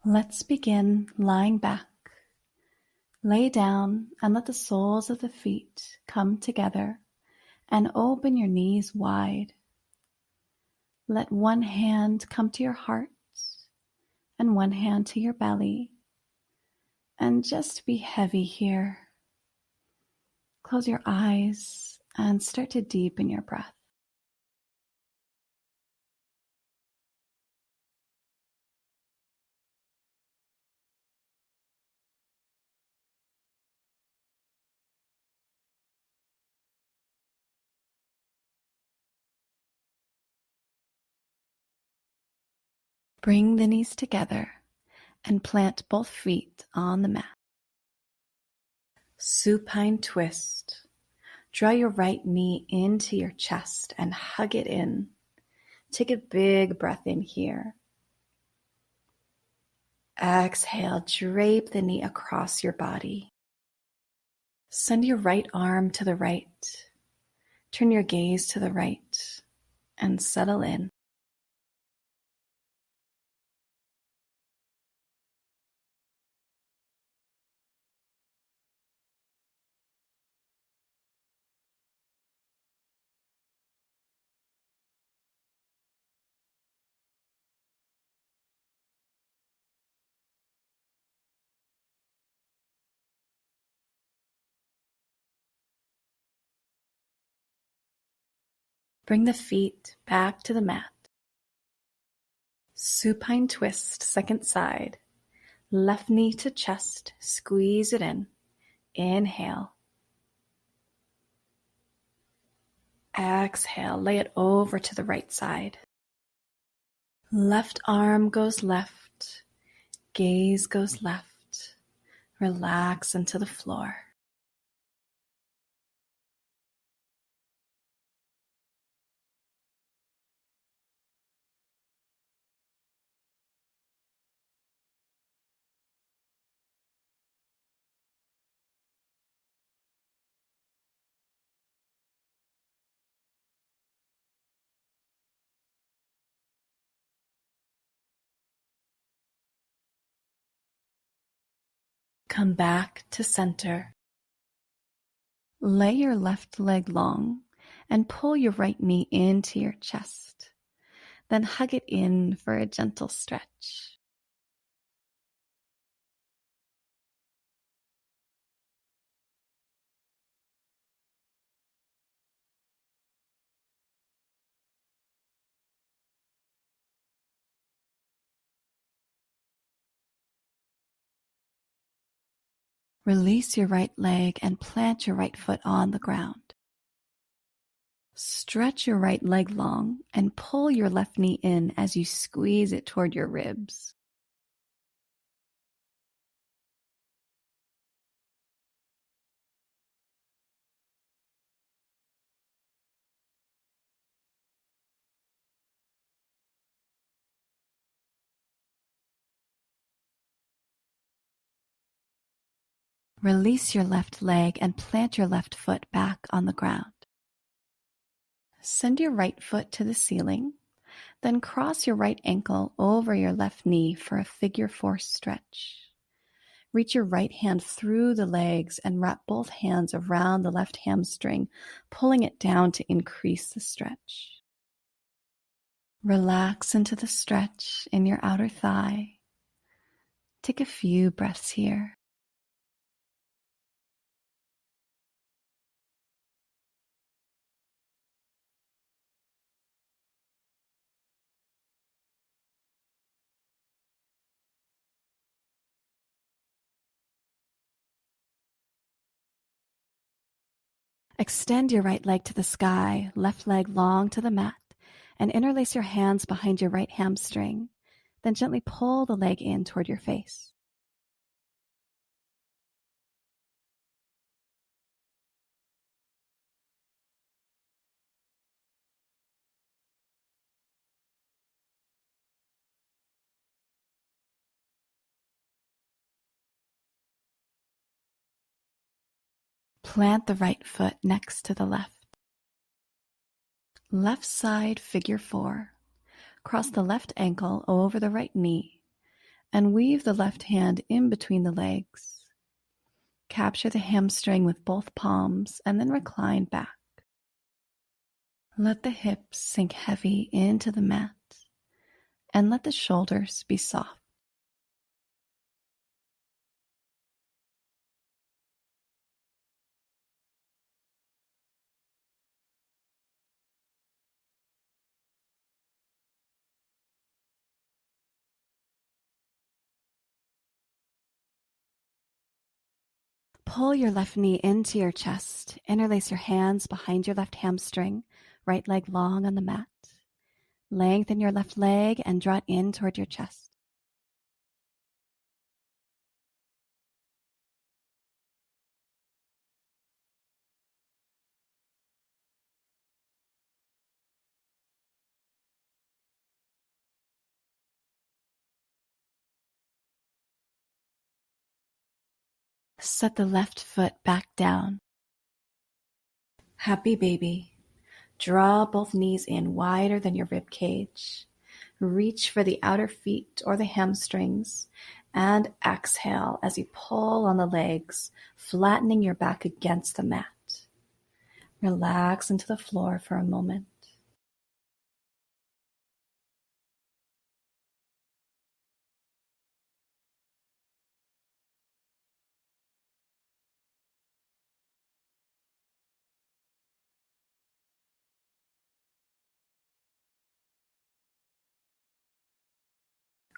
Let's begin lying back. Lay down and let the soles of the feet come together and open your knees wide. Let one hand come to your heart and one hand to your belly, and just be heavy here. Close your eyes and start to deepen your breath. Bring the knees together and plant both feet on the mat. Supine twist. Draw your right knee into your chest and hug it in. Take a big breath in here. Exhale, drape the knee across your body. Send your right arm to the right. Turn your gaze to the right and settle in. Bring the feet back to the mat. Supine twist, second side. Left knee to chest, squeeze it in. Inhale. Exhale, lay it over to the right side. Left arm goes left, gaze goes left. Relax into the floor. Come back to center. Lay your left leg long and pull your right knee into your chest. Then hug it in for a gentle stretch. Release your right leg and plant your right foot on the ground. Stretch your right leg long and pull your left knee in as you squeeze it toward your ribs. Release your left leg and plant your left foot back on the ground. Send your right foot to the ceiling, then cross your right ankle over your left knee for a figure 4 stretch. Reach your right hand through the legs and wrap both hands around the left hamstring, pulling it down to increase the stretch. Relax into the stretch in your outer thigh. Take a few breaths here. Extend your right leg to the sky, left leg long to the mat, and interlace your hands behind your right hamstring. Then gently pull the leg in toward your face. Plant the right foot next to the left. Left side figure 4. Cross the left ankle over the right knee and weave the left hand in between the legs. Capture the hamstring with both palms and then recline back. Let the hips sink heavy into the mat and let the shoulders be soft. Pull your left knee into your chest. Interlace your hands behind your left hamstring, right leg long on the mat. Lengthen your left leg and draw it in toward your chest. Set the left foot back down. Happy baby. Draw both knees in wider than your rib cage. Reach for the outer feet or the hamstrings and exhale as you pull on the legs, flattening your back against the mat. Relax into the floor for a moment.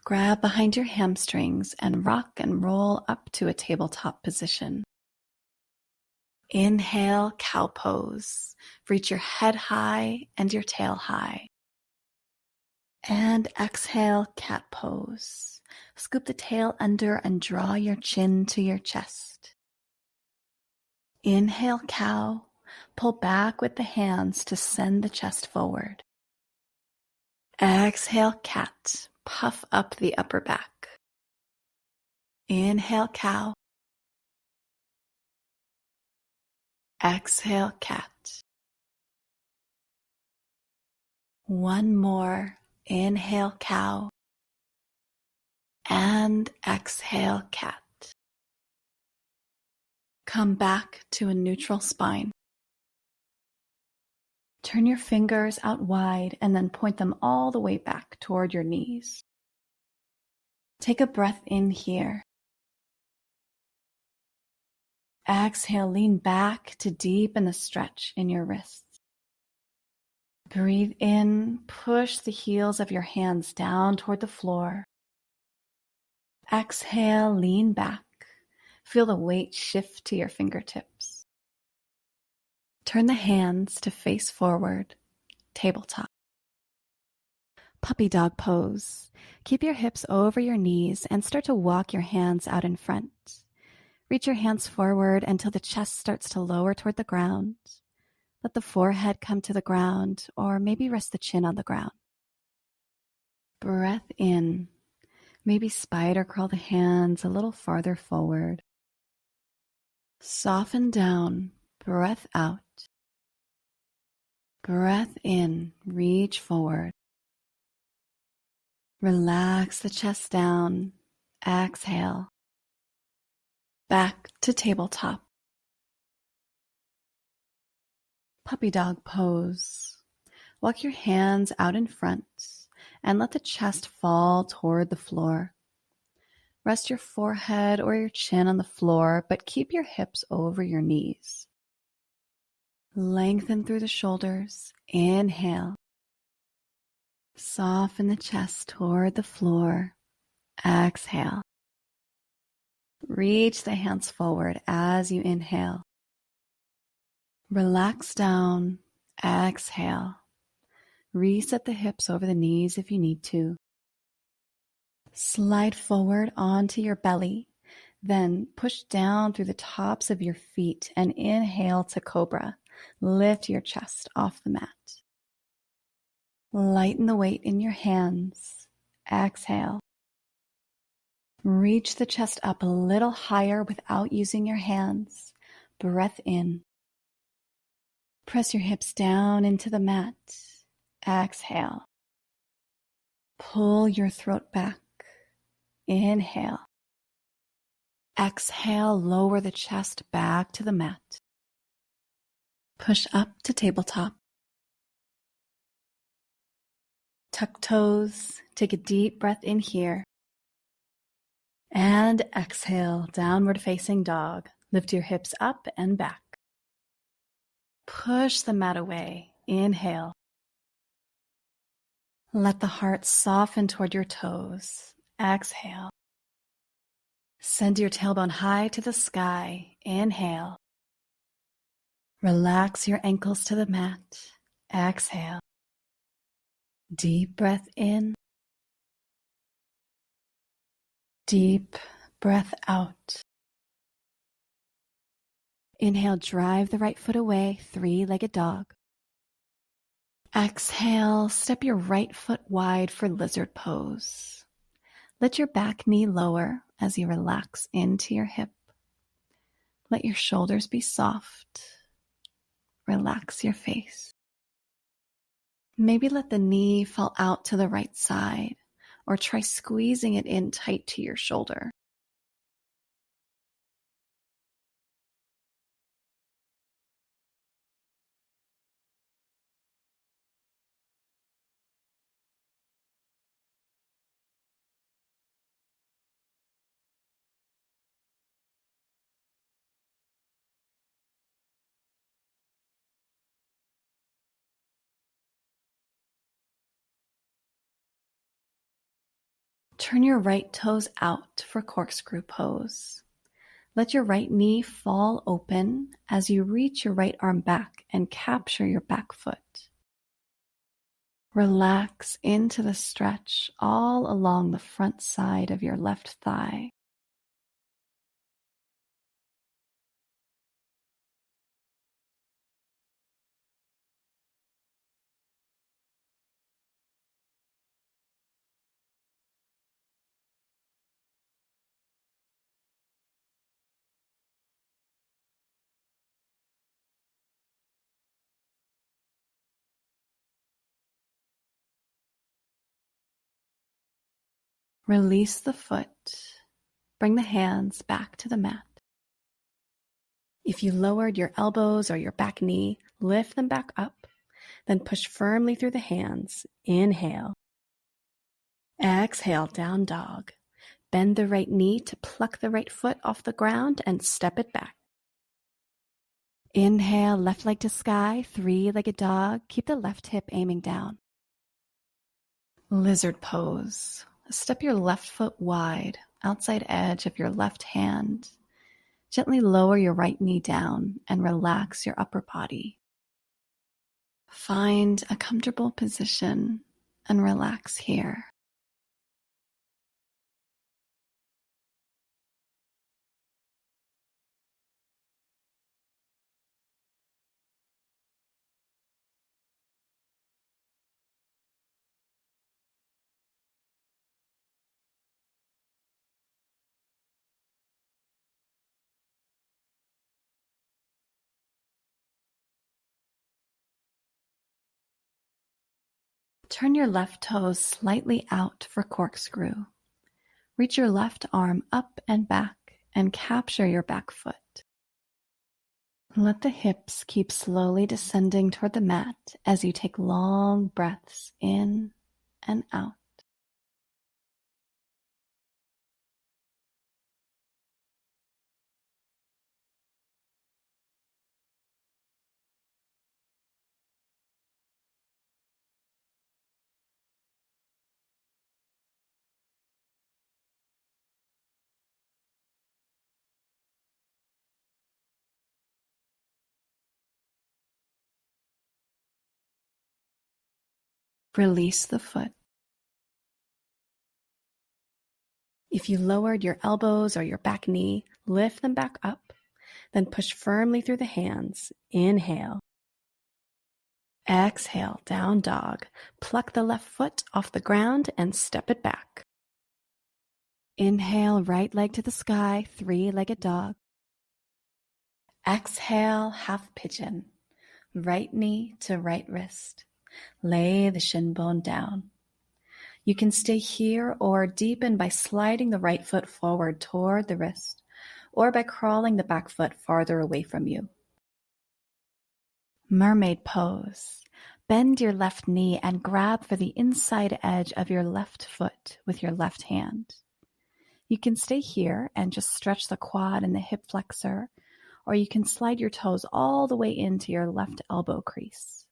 Grab behind your hamstrings and rock and roll up to a tabletop position. Inhale, cow pose. Reach your head high and your tail high. And exhale, cat pose. Scoop the tail under and draw your chin to your chest. Inhale, cow. Pull back with the hands to send the chest forward. Exhale, cat. Puff up the upper back. Inhale, cow. Exhale, cat. One more. Inhale, cow. And exhale, cat. Come back to a neutral spine. Turn your fingers out wide and then point them all the way back toward your knees. Take a breath in here. Exhale, lean back to deepen the stretch in your wrists. Breathe in, push the heels of your hands down toward the floor. Exhale, lean back. Feel the weight shift to your fingertips. Turn the hands to face forward, tabletop. Puppy dog pose. Keep your hips over your knees and start to walk your hands out in front. Reach your hands forward until the chest starts to lower toward the ground. Let the forehead come to the ground, or maybe rest the chin on the ground. Breath in. Maybe spider crawl the hands a little farther forward. Soften down. Breath out. Breath in. Reach forward. Relax the chest down. Exhale. Back to tabletop. Puppy dog pose. Walk your hands out in front and let the chest fall toward the floor. Rest your forehead or your chin on the floor, but keep your hips over your knees. Lengthen through the shoulders. Inhale. Soften the chest toward the floor. Exhale. Reach the hands forward as you inhale. Relax down. Exhale. Reset the hips over the knees if you need to. Slide forward onto your belly, then push down through the tops of your feet and inhale to cobra. Lift your chest off the mat. Lighten the weight in your hands. Exhale. Reach the chest up a little higher without using your hands. Breath in. Press your hips down into the mat. Exhale. Pull your throat back. Inhale. Exhale, lower the chest back to the mat. Push up to tabletop. Tuck toes. Take a deep breath in here. And exhale, downward facing dog. Lift your hips up and back. Push the mat away. Inhale. Let the heart soften toward your toes. Exhale. Send your tailbone high to the sky. Inhale. Relax your ankles to the mat. Exhale. Deep breath in. Deep breath out. Inhale, drive the right foot away, three-legged dog. Exhale, step your right foot wide for lizard pose. Let your back knee lower as you relax into your hip. Let your shoulders be soft. Relax your face. Maybe let the knee fall out to the right side, or try squeezing it in tight to your shoulder. Turn your right toes out for corkscrew pose. Let your right knee fall open as you reach your right arm back and capture your back foot. Relax into the stretch all along the front side of your left thigh. Release the foot. Bring the hands back to the mat. If you lowered your elbows or your back knee, lift them back up. Then push firmly through the hands. Inhale. Exhale, down dog. Bend the right knee to pluck the right foot off the ground and step it back. Inhale, left leg to sky, three-legged dog. Keep the left hip aiming down. Lizard pose. Step your left foot wide, outside edge of your left hand. Gently lower your right knee down and relax your upper body. Find a comfortable position and relax here. Turn your left toes slightly out for corkscrew. Reach your left arm up and back and capture your back foot. Let the hips keep slowly descending toward the mat as you take long breaths in and out. Release the foot. If you lowered your elbows or your back knee, lift them back up, then push firmly through the hands. Inhale. Exhale, down dog. Pluck the left foot off the ground and step it back. Inhale, right leg to the sky, three-legged dog. Exhale, half pigeon. Right knee to right wrist. Lay the shin bone down. You can stay here or deepen by sliding the right foot forward toward the wrist, or by crawling the back foot farther away from you. Mermaid pose. Bend your left knee and grab for the inside edge of your left foot with your left hand. You can stay here and just stretch the quad and the hip flexor, or you can slide your toes all the way into your left elbow crease.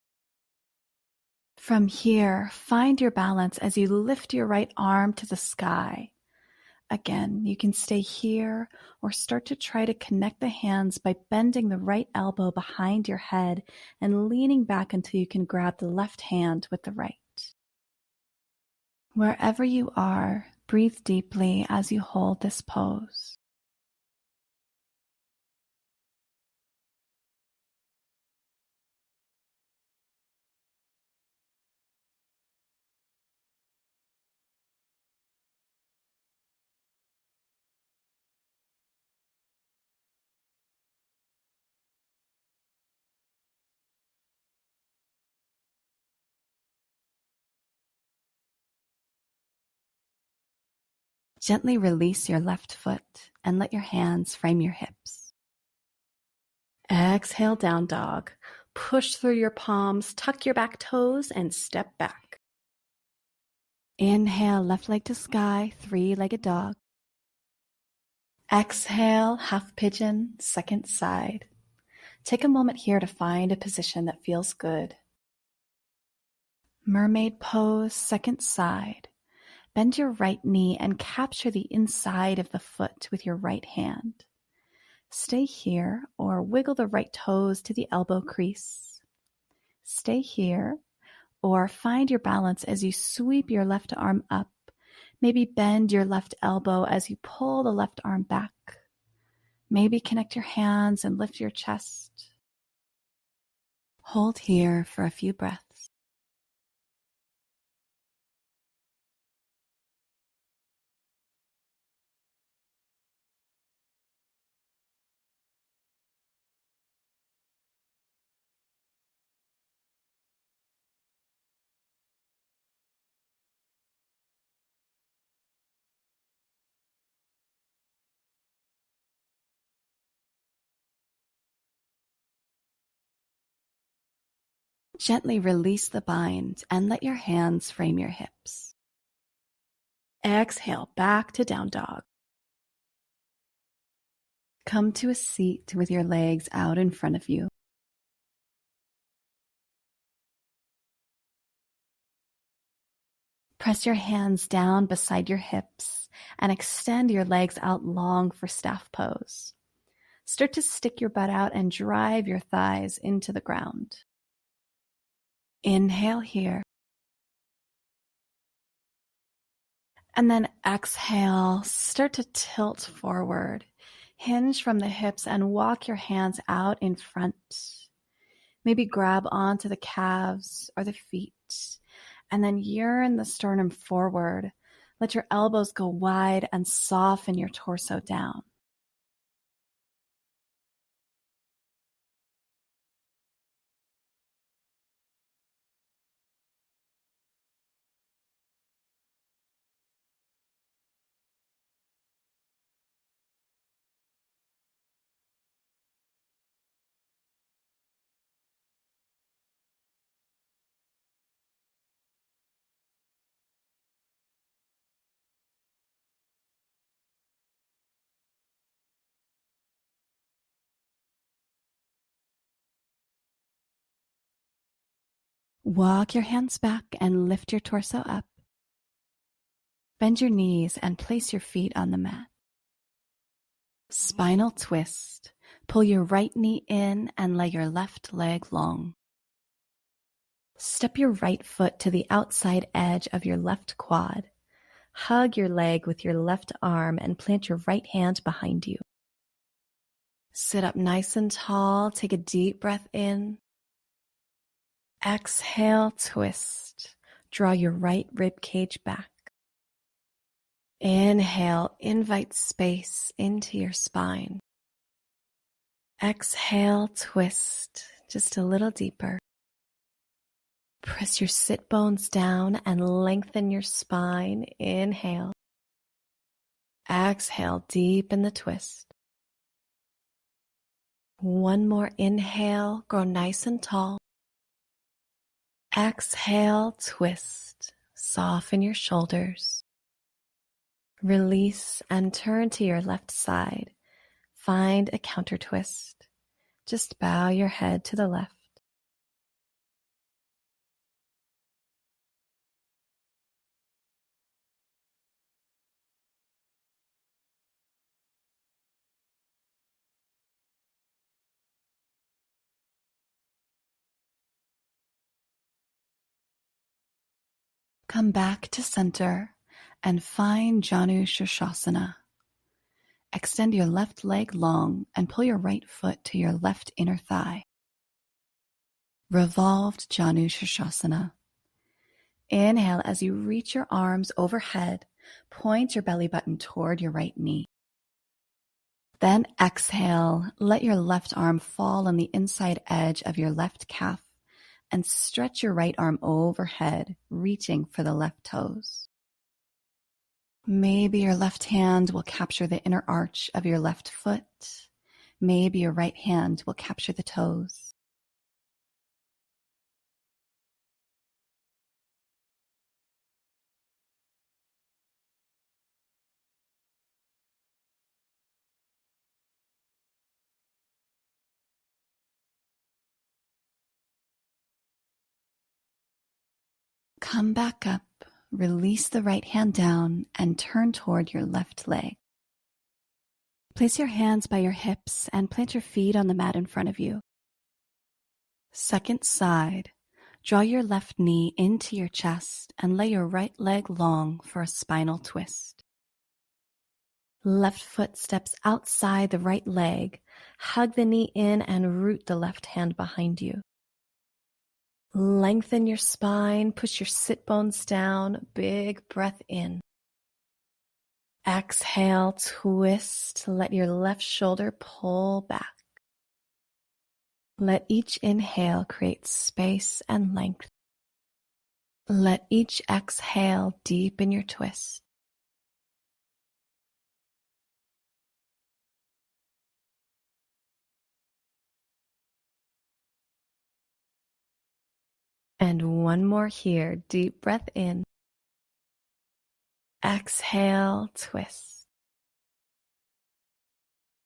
From here, find your balance as you lift your right arm to the sky. Again, you can stay here or start to try to connect the hands by bending the right elbow behind your head and leaning back until you can grab the left hand with the right. Wherever you are, breathe deeply as you hold this pose. Gently release your left foot and let your hands frame your hips. Exhale, down dog. Push through your palms, tuck your back toes, and step back. Inhale, left leg to sky, three-legged dog. Exhale, half pigeon, second side. Take a moment here to find a position that feels good. Mermaid pose, second side. Bend your right knee and capture the inside of the foot with your right hand. Stay here or wiggle the right toes to the elbow crease. Stay here or find your balance as you sweep your left arm up. Maybe bend your left elbow as you pull the left arm back. Maybe connect your hands and lift your chest. Hold here for a few breaths. Gently release the bind and let your hands frame your hips. Exhale, back to down dog. Come to a seat with your legs out in front of you. Press your hands down beside your hips and extend your legs out long for staff pose. Start to stick your butt out and drive your thighs into the ground. Inhale here. And then exhale, start to tilt forward. Hinge from the hips and walk your hands out in front. Maybe grab onto the calves or the feet, and then yearn the sternum forward. Let your elbows go wide and soften your torso down. Walk your hands back and lift your torso up. Bend your knees and place your feet on the mat. Spinal twist. Pull your right knee in and lay your left leg long. Step your right foot to the outside edge of your left quad. Hug your leg with your left arm and plant your right hand behind you. Sit up nice and tall. Take a deep breath in. Exhale, twist. Draw your right rib cage back. Inhale, invite space into your spine. Exhale, twist just a little deeper. Press your sit bones down and lengthen your spine. Inhale. Exhale, deepen the twist. One more inhale, grow nice and tall. Exhale, twist. Soften your shoulders. Release and turn to your left side. Find a counter twist. Just bow your head to the left. Come back to center and find Janu Shirshasana. Extend your left leg long and pull your right foot to your left inner thigh. Revolved Janu Shirshasana. Inhale as you reach your arms overhead. Point your belly button toward your right knee. Then exhale, let your left arm fall on the inside edge of your left calf and stretch your right arm overhead, reaching for the left toes. Maybe your left hand will capture the inner arch of your left foot. Maybe your right hand will capture the toes. Come back up, release the right hand down, and turn toward your left leg. Place your hands by your hips and plant your feet on the mat in front of you. Second side, draw your left knee into your chest and lay your right leg long for a spinal twist. Left foot steps outside the right leg. Hug the knee in and root the left hand behind you. Lengthen your spine, push your sit bones down, big breath in. Exhale, twist, let your left shoulder pull back. Let each inhale create space and length. Let each exhale deepen your twist. And one more here, deep breath in. Exhale, twist.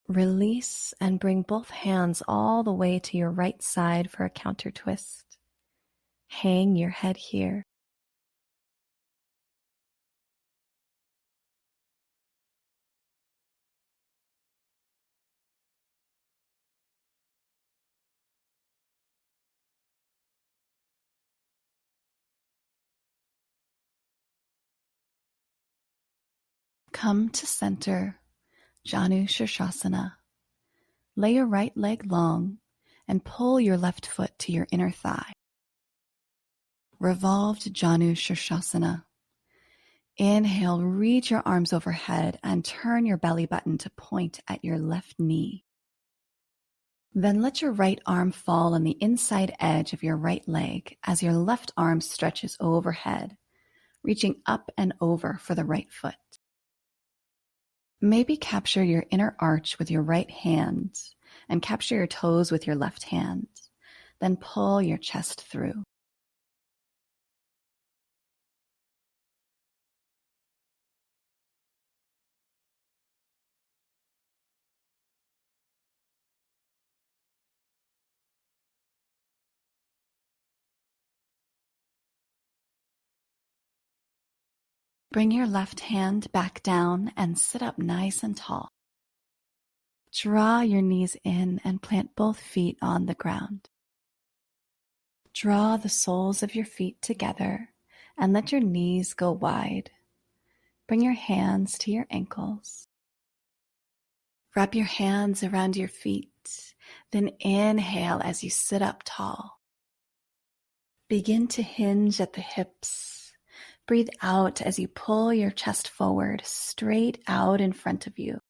Release and bring both hands all the way to your right side for a counter twist. Hang your head here. Come to center, Janu Shirshasana. Lay your right leg long and pull your left foot to your inner thigh. Revolved Janu Shirshasana. Inhale, reach your arms overhead and turn your belly button to point at your left knee. Then let your right arm fall on the inside edge of your right leg as your left arm stretches overhead, reaching up and over for the right foot. Maybe capture your inner arch with your right hand and capture your toes with your left hand. Then pull your chest through. Bring your left hand back down and sit up nice and tall. Draw your knees in and plant both feet on the ground. Draw the soles of your feet together and let your knees go wide. Bring your hands to your ankles. Wrap your hands around your feet, then inhale as you sit up tall. Begin to hinge at the hips. Breathe out as you pull your chest forward, straight out in front of you.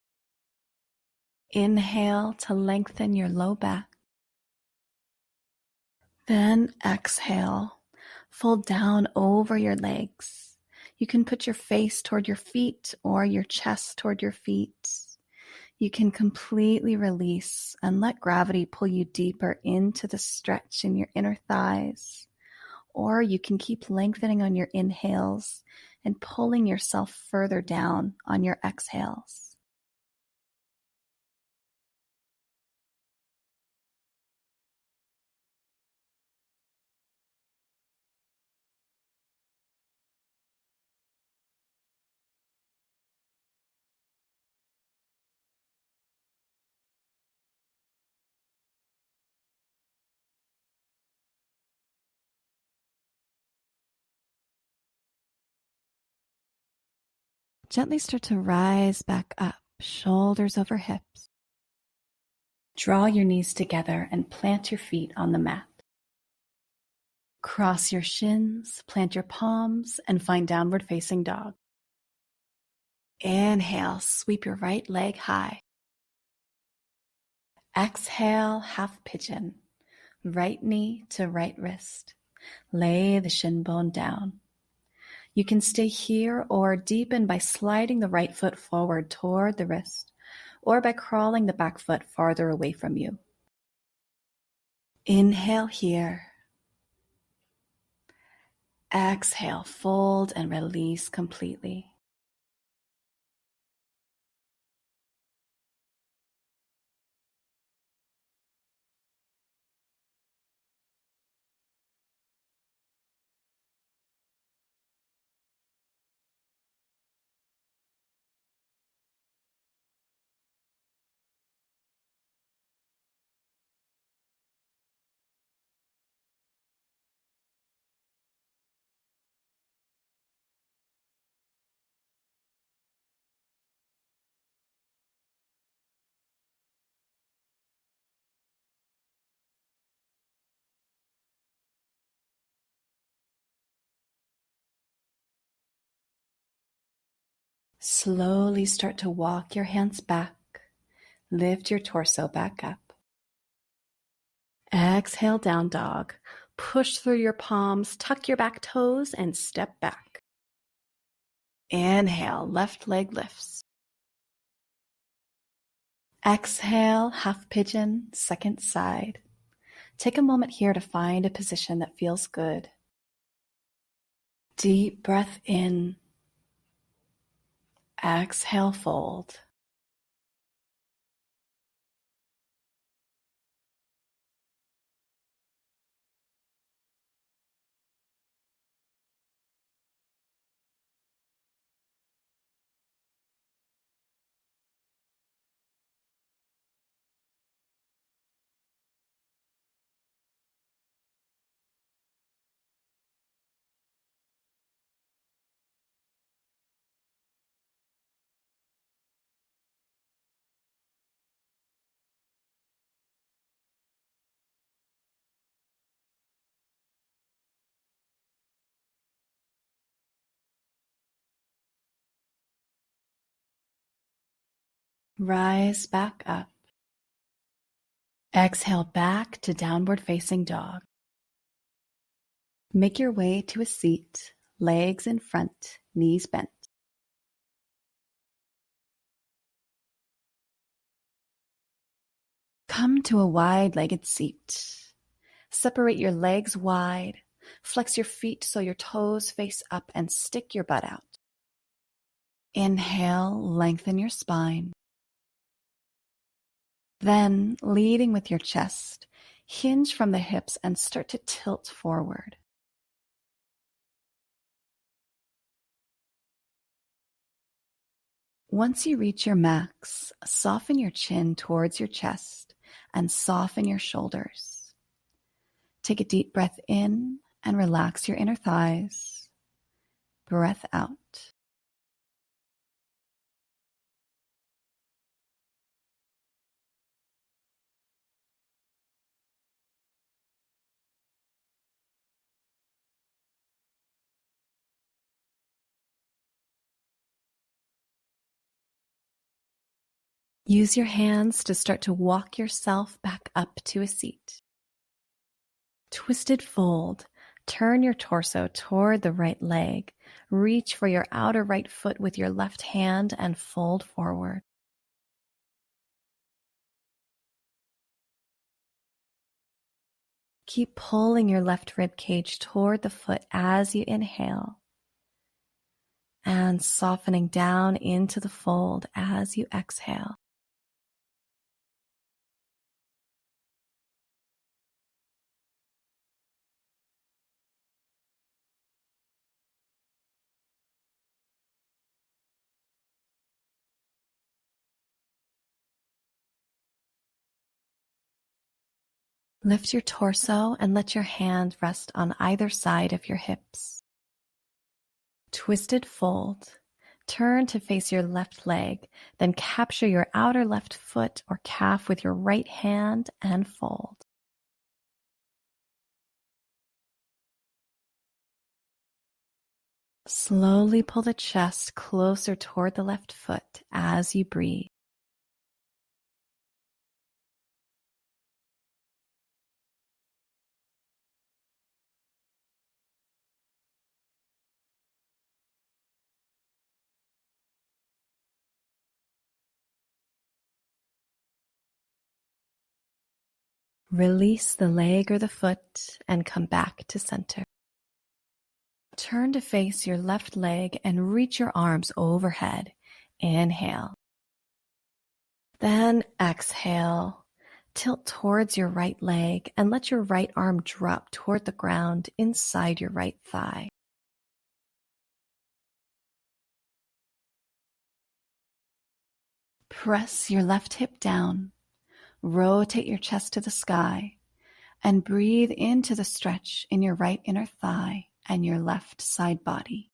Inhale to lengthen your low back. Then exhale, Fold down over your legs. You can put your face toward your feet or your chest toward your feet. You can completely release and let gravity pull you deeper into the stretch in your inner thighs. Or you can keep lengthening on your inhales and pulling yourself further down on your exhales. Gently start to rise back up, shoulders over hips. Draw your knees together and plant your feet on the mat. Cross your shins, plant your palms, and find downward facing dog. Inhale, sweep your right leg high. Exhale, half pigeon. Right knee to right wrist. Lay the shin bone down. You can stay here or deepen by sliding the right foot forward toward the wrist, or by crawling the back foot farther away from you. Inhale here. Exhale, fold and release completely. Slowly start to walk your hands back. Lift your torso back up. Exhale, down dog. Push through your palms, tuck your back toes, and step back. Inhale, left leg lifts. Exhale, half pigeon, second side. Take a moment here to find a position that feels good. Deep breath in. Exhale, fold. Rise back up. Exhale back to downward facing dog. Make your way to a seat, legs in front, knees bent. Come to a wide-legged seat. Separate your legs wide. Flex your feet so your toes face up and stick your butt out. Inhale, lengthen your spine. Then, leading with your chest, hinge from the hips and start to tilt forward. Once you reach your max, soften your chin towards your chest and soften your shoulders. Take a deep breath in and relax your inner thighs. Breath out. Use your hands to start to walk yourself back up to a seat. Twisted fold, Turn your torso toward the right leg. Reach for your outer right foot with your left hand and fold forward. Keep pulling your left rib cage toward the foot as you inhale and softening down into the fold as you exhale. Lift your torso and let your hand rest on either side of your hips. Twisted fold. Turn to face your left leg, then capture your outer left foot or calf with your right hand and fold. Slowly pull the chest closer toward the left foot as you breathe. Release the leg or the foot and come back to center. Turn to face your left leg and reach your arms overhead. Inhale. Then exhale. Tilt towards your right leg and let your right arm drop toward the ground inside your right thigh. Press your left hip down. Rotate your chest to the sky and breathe into the stretch in your right inner thigh and your left side body.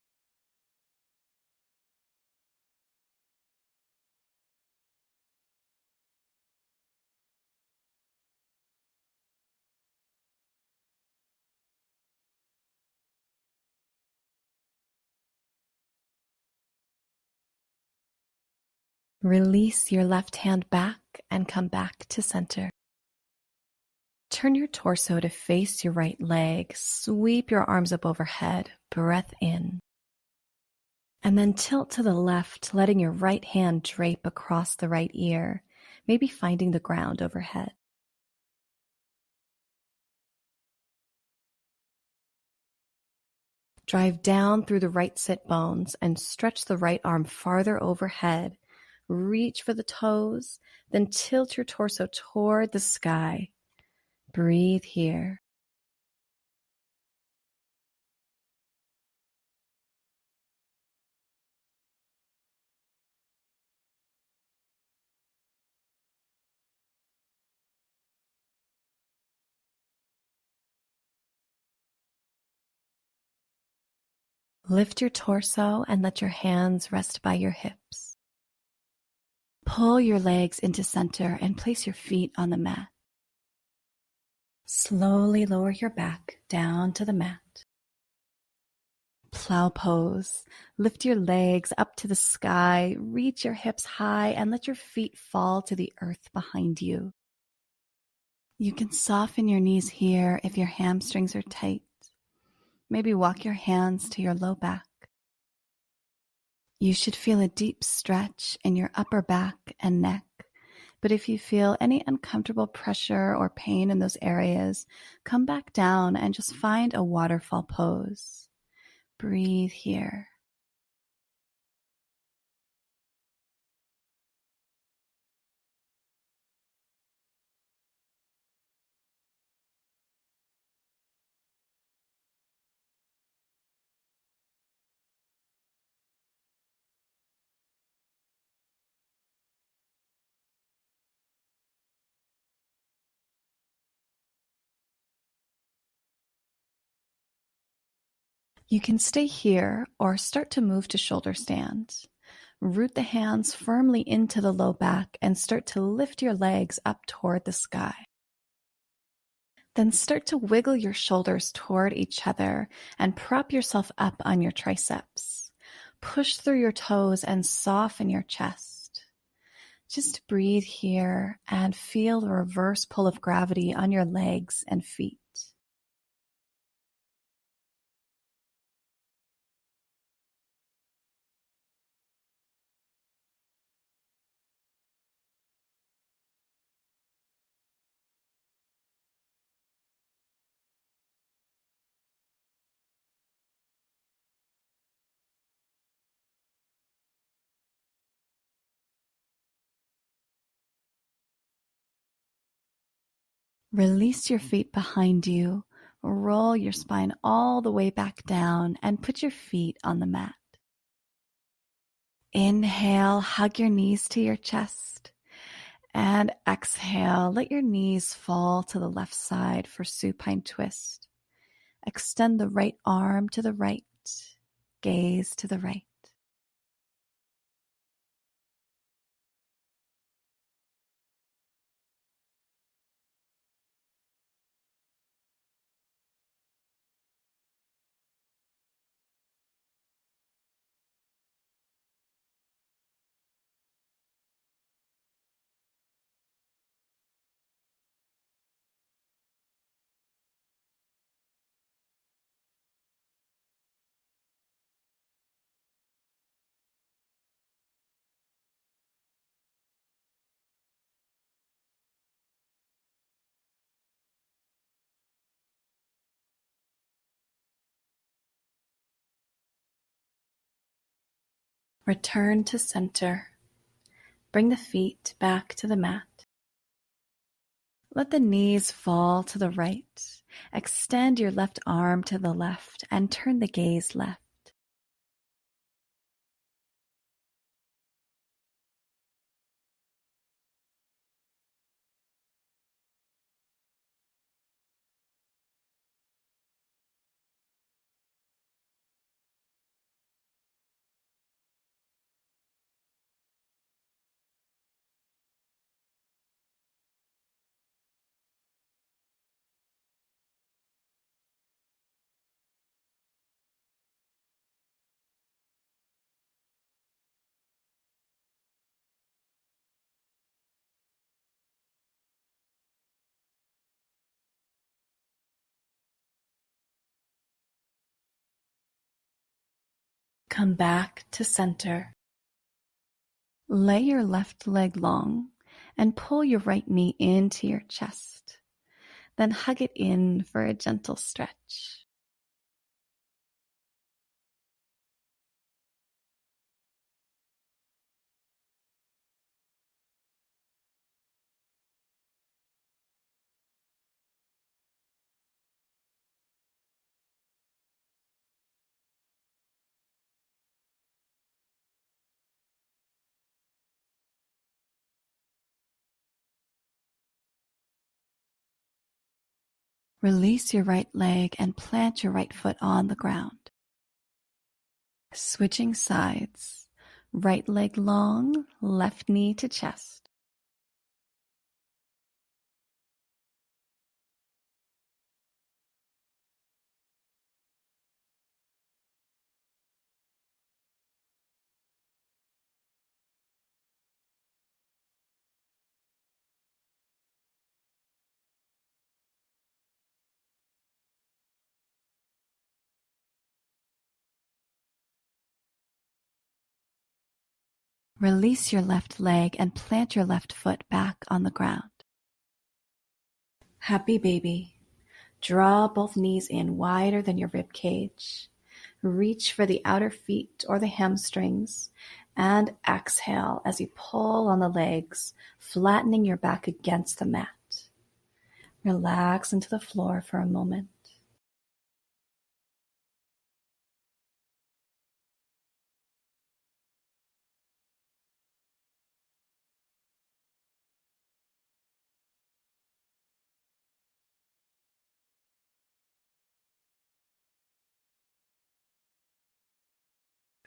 Release your left hand back and come back to center. Turn your torso to face your right leg. Sweep your arms up overhead. Breath in. And then tilt to the left, letting your right hand drape across the right ear, maybe finding the ground overhead. Drive down through the right sit bones and stretch the right arm farther overhead. Reach for the toes, then tilt your torso toward the sky. Breathe here. Lift your torso and let your hands rest by your hips. Pull your legs into center and place your feet on the mat. Slowly lower your back down to the mat. Plow pose. Lift your legs up to the sky, reach your hips high, and let your feet fall to the earth behind you. You can soften your knees here if your hamstrings are tight. Maybe walk your hands to your low back. You should feel a deep stretch in your upper back and neck. But if you feel any uncomfortable pressure or pain in those areas, come back down and just find a waterfall pose. Breathe here. You can stay here or start to move to shoulder stand. Root the hands firmly into the low back and start to lift your legs up toward the sky. Then start to wiggle your shoulders toward each other and prop yourself up on your triceps. Push through your toes and soften your chest. Just breathe here and feel the reverse pull of gravity on your legs and feet. Release your feet behind you, roll your spine all the way back down, and put your feet on the mat. Inhale, hug your knees to your chest. And exhale, let your knees fall to the left side for supine twist. Extend the right arm to the right, gaze to the right. Return to center. Bring the feet back to the mat. Let the knees fall to the right. Extend your left arm to the left and turn the gaze left. Come back to center. Lay your left leg long and pull your right knee into your chest. Then hug it in for a gentle stretch. Release your right leg and plant your right foot on the ground. Switching sides. Right leg long, left knee to chest. Release your left leg and plant your left foot back on the ground. Happy baby. Draw both knees in wider than your rib cage. Reach for the outer feet or the hamstrings and exhale as you pull on the legs, flattening your back against the mat. Relax into the floor for a moment.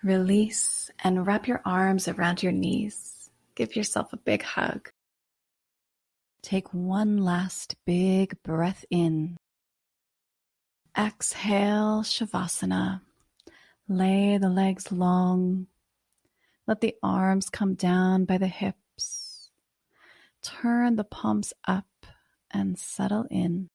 Release and wrap your arms around your knees. Give yourself a big hug. Take one last big breath in. Exhale, Shavasana. Lay the legs long. Let the arms come down by the hips. Turn the palms up and settle in.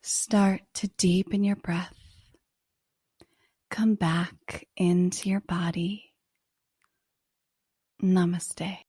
Start to deepen your breath. Come back into your body. Namaste.